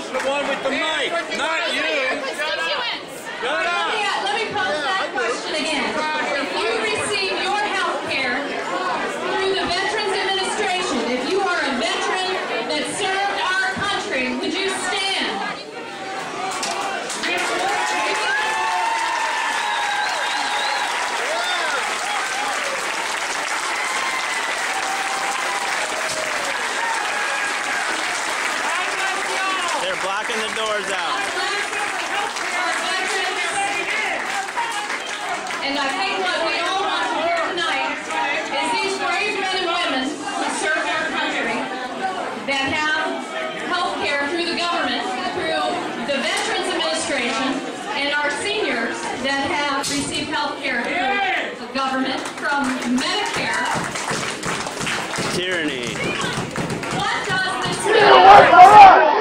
She's the one with the mic, not you. Constituents. Shut up. Let me pose that question again. If you receive your health care through the Veterans Administration, if you are a veteran that served our country, would you stand? They're blocking the doors out. And I think what we all want to hear tonight is these brave men and women who served our country that have health care through the government, through the Veterans Administration, and our seniors that have received health care through the government from Medicare. Tyranny. What does this mean?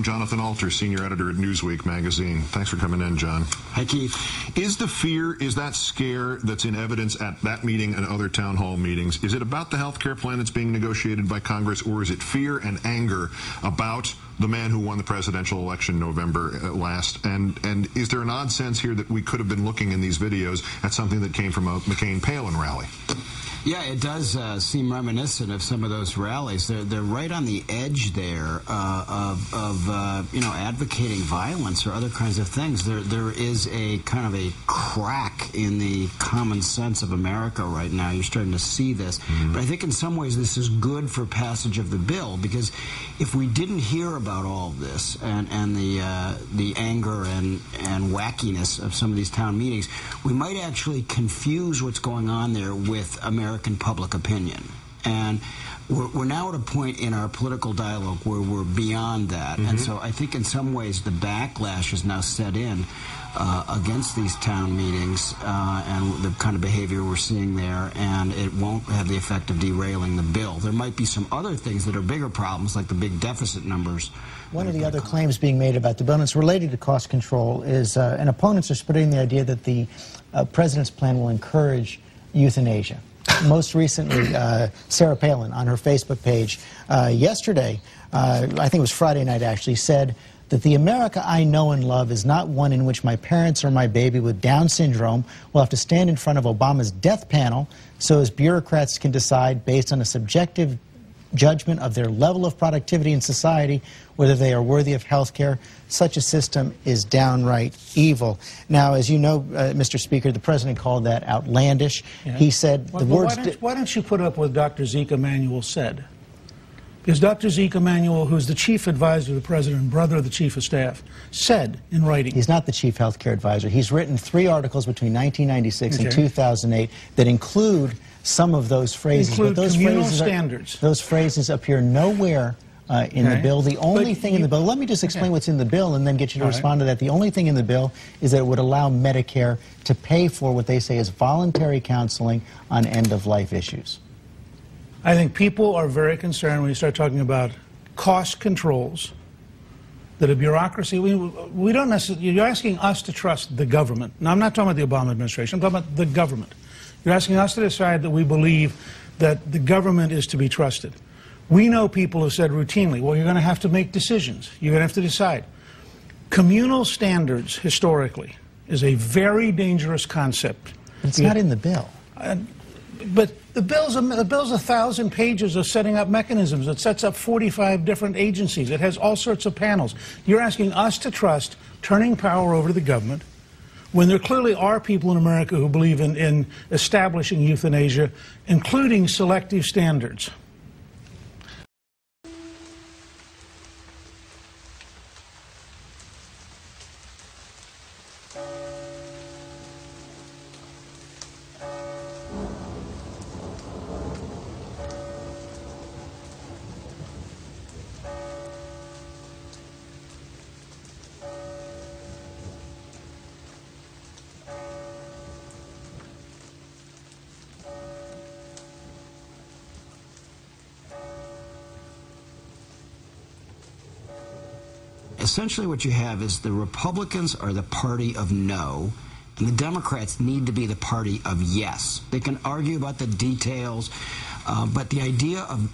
Jonathan Alter, senior editor at Newsweek magazine. Thanks for coming in, John. Hi, Keith. Is that scare that's in evidence at that meeting and other town hall meetings, is it about the health care plan that's being negotiated by Congress, or is it fear and anger about the man who won the presidential election November last? And is there an odd sense here that we could have been looking in these videos at something that came from a McCain-Palin rally? Yeah, it does seem reminiscent of some of those rallies. They're right on the edge there of advocating violence or other kinds of things. There is a kind of a crack in the common sense of America right now. You're starting to see this. Mm-hmm. But I think in some ways this is good for passage of the bill, because if we didn't hear about all of this and the anger and wackiness of some of these town meetings, we might actually confuse what's going on there with American public opinion. And we're now at a point in our political dialogue where we're beyond that. Mm-hmm. And so I think in some ways the backlash is now set in against these town meetings and the kind of behavior we're seeing there, and it won't have the effect of derailing the bill. There might be some other things that are bigger problems, like the big deficit numbers. One of the other claims being made about the bill, and it's related to cost control, is, and opponents are spreading the idea that the president's plan will encourage euthanasia. Most recently, Sarah Palin on her Facebook page yesterday, I think it was Friday night actually, said that the America I know and love is not one in which my parents or my baby with Down syndrome will have to stand in front of Obama's death panel so as bureaucrats can decide based on a subjective judgment of their level of productivity in society whether they are worthy of health care. Such a system is downright evil. Now, as you know, Mr. Speaker, the President called that outlandish. Yeah. He said the words... Why don't you put up what Dr. Zeke Emanuel said? Because Dr. Zeke Emanuel, who's the chief advisor to the President and brother of the Chief of Staff, said in writing... He's not the chief health care advisor. He's written 3 articles between 1996 and 2008 that include some of those phrases. Include but those communal phrases standards. Those phrases appear nowhere in the bill. The only thing in the bill, let me just explain what's in the bill and then get you to respond to that. The only thing in the bill is that it would allow Medicare to pay for what they say is voluntary counseling on end-of-life issues. I think people are very concerned when you start talking about cost controls, that a bureaucracy, we don't necessarily, you're asking us to trust the government. Now, I'm not talking about the Obama administration, I'm talking about the government. You're asking us to decide that we believe that the government is to be trusted. We know people have said routinely, well, you're going to have to make decisions. You're going to have to decide. Communal standards, historically, is a very dangerous concept. It's not in the bill. But the bill's 1,000 pages of setting up mechanisms. It sets up 45 different agencies. It has all sorts of panels. You're asking us to trust turning power over to the government when there clearly are people in America who believe in establishing euthanasia, including selective standards. Essentially what you have is the Republicans are the party of no, and the Democrats need to be the party of yes. They can argue about the details, but the idea of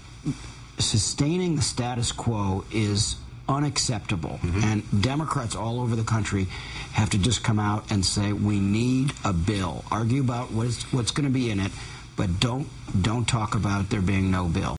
sustaining the status quo is unacceptable. And Democrats all over the country have to just come out and say, we need a bill. Argue about what's going to be in it, but don't talk about there being no bill.